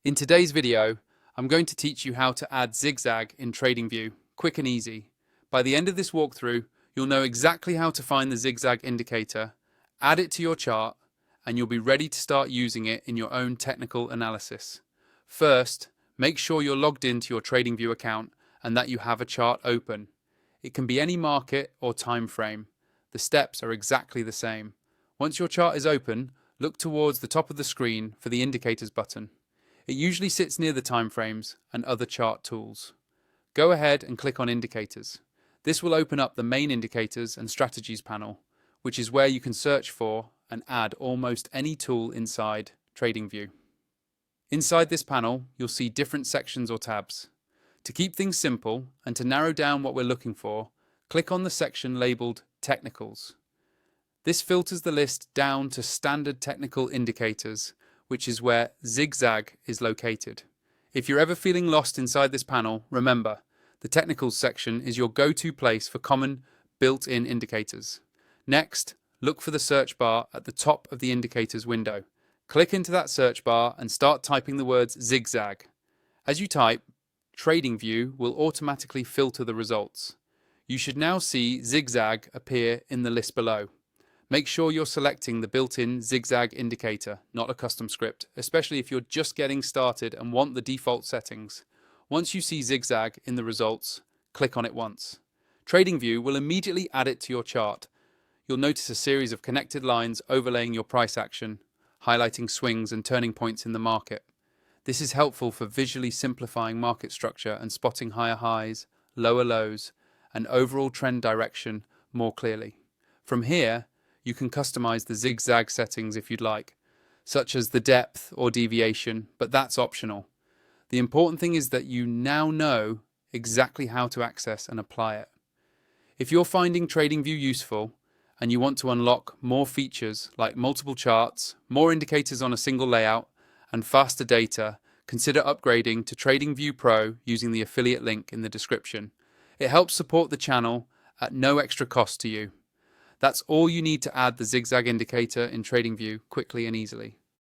In today's video, I'm going to teach you how to add Zig Zag in Tradingview, quick and easy. By the end of this walkthrough, you'll know exactly how to find the Zig Zag indicator, add it to your chart, and you'll be ready to start using it in your own technical analysis. First, make sure you're logged into your Tradingview account and that you have a chart open. It can be any market or time frame. The steps are exactly the same. Once your chart is open, look towards the top of the screen for the indicators button. It usually sits near the timeframes and other chart tools. Go ahead and click on Indicators. This will open up the main Indicators and Strategies panel, which is where you can search for and add almost any tool inside TradingView. Inside this panel, you'll see different sections or tabs. To keep things simple and to narrow down what we're looking for, click on the section labeled Technicals. This filters the list down to Standard Technical Indicators, which is where Zig Zag is located. If you're ever feeling lost inside this panel, remember, the Technicals section is your go-to place for common built-in indicators. Next, look for the search bar at the top of the Indicators window. Click into that search bar and start typing the words Zig Zag. As you type, TradingView will automatically filter the results. You should now see Zig Zag appear in the list below. Make sure you're selecting the built-in Zig Zag indicator, not a custom script, especially if you're just getting started and want the default settings. Once you see Zig Zag in the results, click on it once. TradingView will immediately add it to your chart. You'll notice a series of connected lines overlaying your price action, highlighting swings and turning points in the market. This is helpful for visually simplifying market structure and spotting higher highs, lower lows, and overall trend direction more clearly. From here, you can customize the Zig Zag settings if you'd like, such as the depth or deviation, but that's optional. The important thing is that you now know exactly how to access and apply it. If you're finding TradingView useful and you want to unlock more features like multiple charts, more indicators on a single layout, and faster data, consider upgrading to TradingView Pro using the affiliate link in the description. It helps support the channel at no extra cost to you. That's all you need to add the Zig Zag indicator in TradingView quickly and easily.